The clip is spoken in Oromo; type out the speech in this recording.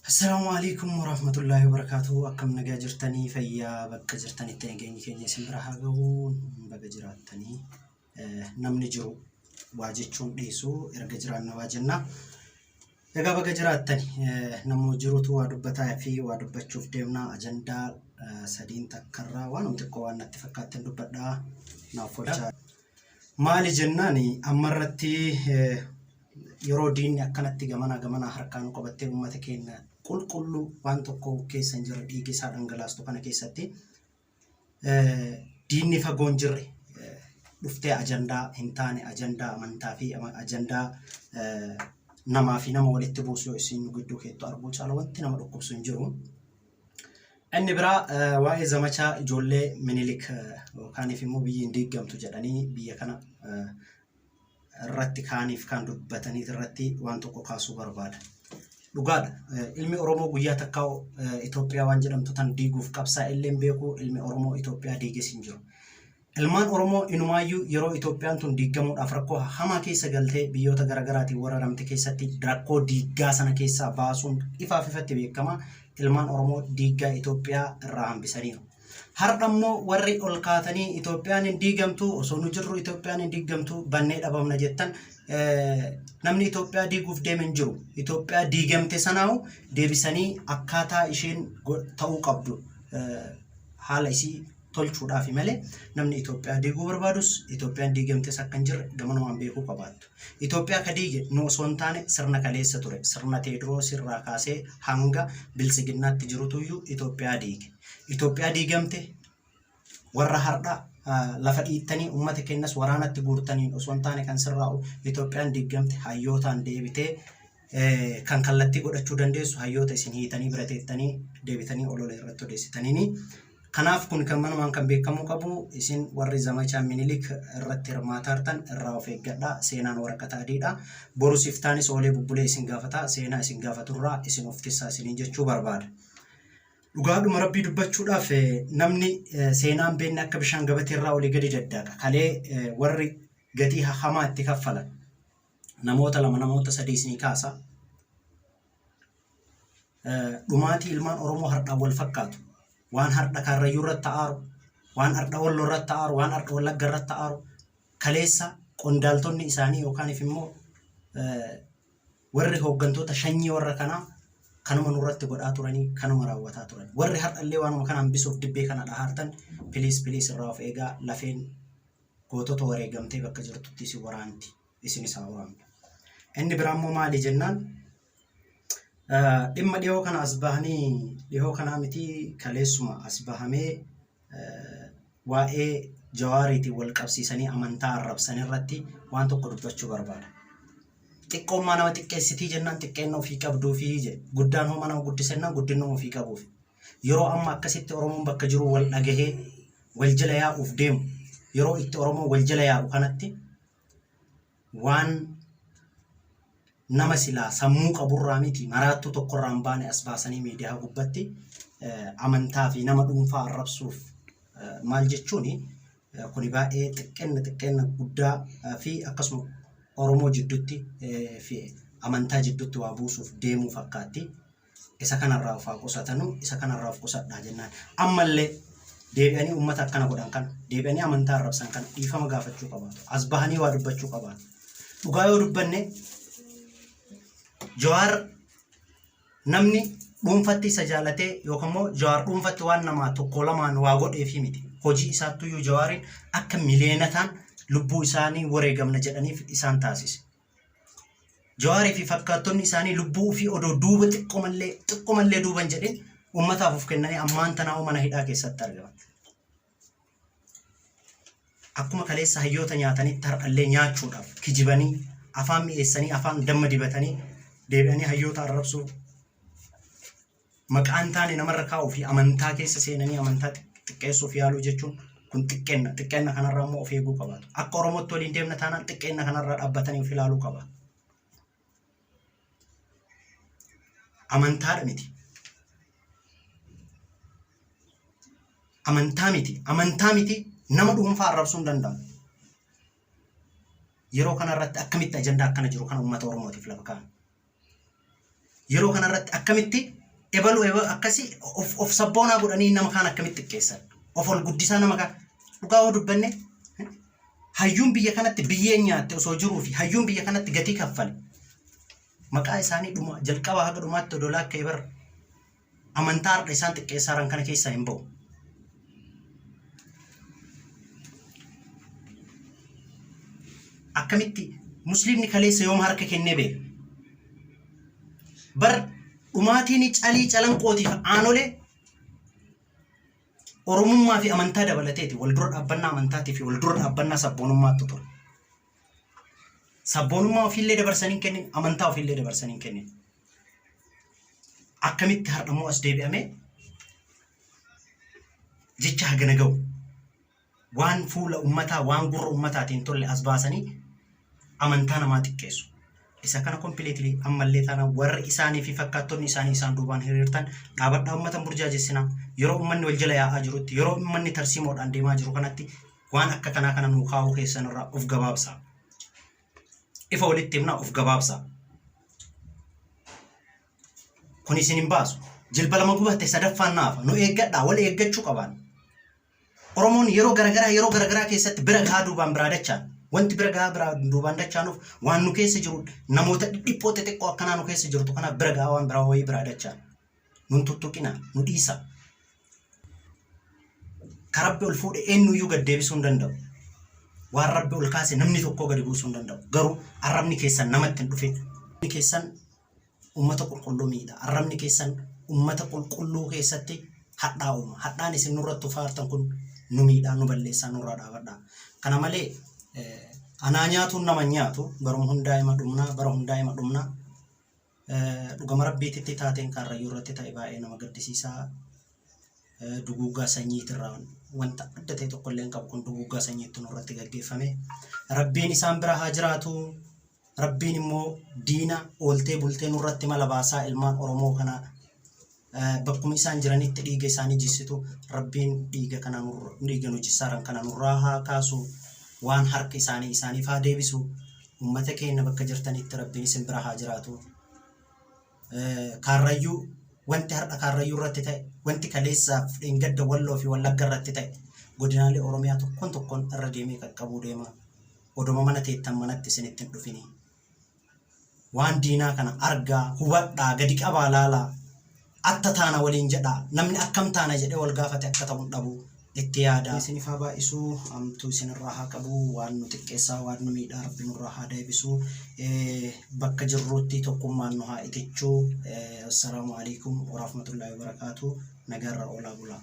Assalamualaikum warahmatullahi wabarakatuh. Akkam nagaa jirtanii fayyaa bakka jirtanitti nageenyi keenya isin bira haa ga'u. Bakka jiraattanii namni jiru waa jechuun dhiisu erga jiraanna waa jenna. Egaa bakka jiraattanii namni jirutu waa dubbataa fi waa dubbachuuf deemna. Ajandaa sadiin takkarraa waan xiqqoo waan natti fakkaatan dubbadhaa naaf folchaa. Maali jennaani ammarratti yeroo diinni akkanatti gamana harkaan qabattee uummata keenya qulqulluu waan tokko keessa hin jirre dhiigi isaa dhangalaastu kana keessatti diinni fagoon jirre dhuftee ajandaa hin taane ajandaa amantaa fi ajandaa namaa fi nama walitti buusuu isin gidduu keettu arguu caala wanti nama dhukkubsu hin jiru. Inni biraa waa'ee zamachaa ijoollee Minilik yookaaniif immoo biyyi hin diigamtu jedhanii biyya kana irratti kaaniif kan dubbatanii irratti waan tokko kaasuu barbaada. Dhugaadha. Ilmi Oromoo guyyaa takka Itoophiyaa waan jedhamtu tan diiguuf qabsaa illee beeku ilmi Oromoo Itoophiyaa diiges hin jiru. Ilmaan Oromoo inumaayyuu yeroo Itoophiyaan tun diigamuudhaaf rakkoo hamaa keessa galtee biyyoota garaagaraatiin wararamte keessatti rakkoo diiggaa sana keessaa baasuun ifaaf ifatti beekama. Ilmaan Oromoo diiggaa Itoophiyaa irraa hambisaniiru. Hardammoo warri ol kaatanii Itoophiyaan hin diigamtu osoo nu jirru Itoophiyaan hin diigamtu bannee dhabamna jettan namni Itoophiyaa diiguuf deemen jiru. Itoophiyaa diigamte sanaahu deebisanii akkaataa isheen ta'uu qabdu haala isii tolchuudhaaf malee namni Itoophiyaa diiguu barbaadus Itoophiyaan diigamtes akka hin jirre gamanumaan beekuu qabaattu. Itoophiyaa ka diige nu osoo hin taane sirna kaleessa ture. Sirna Teediroos irraa kaasee hanga bilisiginnaatti jirutuyyuu Itoophiyaa diige. Itoophiyaa diigamte warra hardhaa lafa dhiittanii uummata keenyas waraanatti guurtanii osoo hin taane kan sirraa'u Itoophiyaan diigamte hayyootaan deebitee kan kallattii godhachuu dandeessu hayyoota isin hiitanii bira teettanii deebitanii olola irratti odeessitaniini. Kanaaf kun kan manumaan kan beekamuu qabu isin warri zamachaa Minilik irratti hirmaataa jirtan irraa of eeggadhaa. Seenaan waraqata adiidha. Borus iftaanis oolee bubbulee isin gaafata. Seenaa isin gaafaturraa isin of tissaa isiniin jechuu barbaada. Dhugaadhuma rabbii dubbachuudhaaf namni seenaan beekne akka bishaan gabatee irraa olii gadi daddaaqa. Kalee warri gatii hamaa itti kaffalan namoota lama namoota sadii isinii kaasa. Dhumaatii ilmaan Oromoo hardhaan wal fakkaatu. Waan hardha Karrayyuu irratti aaru, waan hardha Walloo irratti aaru, waan hardha Wallagga irratti aaru kaleessa qondaaltonni isaanii yookaaniif immoo warri hooggantoota shanyii warra kanaa kanuma nurratti godhaa turanii kanuma raawwataa turan. Warri hardhallee waanuma kana hambisuuf dibbee kana dhahartan piliis irraa of eegaa lafeen gootota wareegamtee bakka jirtutti isin waraanti isin isaa waraantu. Inni biraammoo maali jennaan dhimma dhihoo kana as bahanii dhihoo kanaa miti kaleessuma as bahamee waa'ee Jawaariitiin wal qabsiisanii amantaa arrabsan irratti waan tokko dubbachuu barbaada. Xiqqoommaa nama xiqqeessitii jennaan xiqqeenna ofii qabduufi jedhe guddaan hooma nama guddisennaan guddinna ofii qabuuf yeroo amma akkasitti Oromoon bakka jiru wal dhagahee wal jala yaa'uuf deemu yeroo itti Oromoon wal jala yaa'u kanatti waan nama silaa sammuu qaburraa miti maraattuu tokkorraa hin baane as baasanii miidiyaa gubbatti amantaa fi nama dhuunfaa arrabsuuf maal jechuuni kuni baay'ee xiqqeenna guddaa fi akkasuma Oromoo jidduutti fi amantaa jidduutti waa buusuuf deemuu fakkaatti. Isa kanarraa of qusatanu isa kanarraa of qusadhaa jennaan. Ammallee deebi'anii uummata akkana godhan kana deebi'anii amantaa arrabsan kana dhiifama gaafachuu qabaatu. As bahanii waa dubbachuu qabaatu. Dhugaa yoo dubbanne Jawaar namni dhuunfatti isa jaalatee yookaan immoo Jawaar dhuunfatti waan namaa tokko lamaan waa godheefi miti. Hojii isaattuyyuu Jawaariin akka mileenataan lubbuu isaanii wareegamna jedhaniif isaan taasise. Jawaarii fi fakkaattonni isaanii lubbuu fi odoo duuba xiqqoomallee duuban jedhin uummataaf of kennanii ammaan tanaa mana hidhaa keessatti argaman. Akkuma kaleessa hayyoota nyaatanitti hardhallee nyaachuudhaaf kijibanii afaan mi'eessanii afaan damma dibatanii deebi'anii hayyoota arrabsuu maqaan taane namarra kaa'uu fi amantaa keessa seenanii amantaa xiqqeessuuf yaaluu jechuun kun xiqqeenna kanarraa immoo of eeguu qabaatu. Akka Oromootti waliin deemna taanaan xiqqeenna kanarraa dhaabbatanii of ilaaluu qabaatu. Amantaadha miti. Amantaa miti nama dhuunfaa arrabsuu hin danda'amu. Yeroo kanarratti akkamitti ajandaa akkana jiru kana uummata Oromootiif lafa kaa'an. Yeroo kanarratti akkamitti ebalu akkasi of sabboonaa godhanii nama kaan akkamitti xiqqeessan of ol guddisaa nama kaan dhugaa yoo dubbanne hayyuun biyya kanatti biyyeen nyaatte osoo jiruu fi hayyuun biyya kanatti gatii kaffale maqaa isaanii dhuma jalqaba haga dhumaatti odolaa akka ibar amantaa har'a isaan xiqqeessaaran kana keessaa hin ba'u. Akkamitti musliimni kaleessa yoom harka kennee beeka bar dhumaatiin calii calanqootiif aanolee oromummaa fi amantaa dabalateeti wal dura dhaabbannaa amantaatii fi wal dura dhaabbannaa sabboonummaatti ture. Sabboonummaa ofiillee dabarsanii kennin amantaa ofiillee dabarsanii kennin. Akkamitti har'ammoo as deebi'amee jecha hagana ga'u waan fuula ummataa waan gurra ummataatiin tolle as baasanii amantaa namaa xiqqeessu. Isa kana completely ammallee taana warri isaanii fi fakkaattonni isaanii isaan duubaan hiriirtan dhaabadhaa ummatan burjaajessinaa yeroo ummanni wal jala yaa'aa jirutti yeroo ummanni tarsiimoodhaan deemaa jiru kanatti waan akka kanaa kana nuu kaa'uu keessan irraa of gabaabsaa. Ifa walitti himnaa of gabaabsaa. Kun isin hin baasu. Jilba lama gubatte sadaffaan naafa nu eeggadhaa wal eeggachuu qabaan. Oromoon yeroo garagaraa keessatti bira gahaa duubaan biraa dachaan. Wanti bira gahaa biraa duubaan dachaanuuf waan nu keessa jiru namoota dhiphoo xixiqqoo akkanaa nu keessa jirtu kanaaf bira gahaa waan biraa wayii biraa dachaan. Nun tuttuqina nu dhiisa. Ka Rabbi ol fuudhe eenyuyyuu gad deebisuu hin danda'u. Waan Rabbi ol kaase namni tokko gadi buusuu hin danda'u. Garuu arrabni keessan namatti hin dhufin. Arrabni keessan ummata qulqulluu miidha. Arrabni keessan ummata qulqulluu keessatti hadhaa uuma. Hadhaan isin nurratti faartan kun nu miidhaa nu balleessaa nurraa dhaabadhaa. Kana malee anaa nyaatuun nama nyaatu barum hundaa'ima dhumnaa bara hundaa'ima dhumnaa dhugama rabbiititti taateen Karrayyuu irratti ta'e baay'ee nama gaddisiisaa. Duguuggaa sanyiitirraa wanta adda ta'e tokko illee hin qabu kun duguuggaa sanyiitti nurratti gaggeeffame. Rabbiin isaan bira haa jiraatu. Rabbiin immoo diina ooltee bultee nurratti mala baasaa ilmaan Oromoo kana bakkuma isaan jiranitti dhiiga isaanii jissitu Rabbiin dhiiga kana dhiiga nu jissaaran kana nurraa haa kaasu. Waan harka isaaniif haa deebisu. Ummata keenya bakka jirtanitti Rabbiin isin bira haa jiraatu. Karrayyuu wanti har'a Karrayyuu irratti ta'e wanti kaleessaaf dheengadda Walloo fi Wallagga irratti ta'e godinaalee Oromiyaa tokkoon irra deemee qaqqabuu deema. Oduma mana teettan manatti isinitti hin dhufini. Waan diinaa kana argaa hubadhaa gadi qabaa laalaa atta taana waliin jedhaa namni akkam taana jedhee wal gaafate akka ta'uun dhabu itti yaada. Isiniif haa baay'isuu amtuu isinirraa haa qabu waan nu xiqqeessaa waan nu miidhaa Rabbi nurraa haa deebisuu bakka jirruutti tokkummaan nu haa itichuu. Assalaamu alaikum wa rahmatullahi wa barakaatuh. Nagarra oolaa bulaa.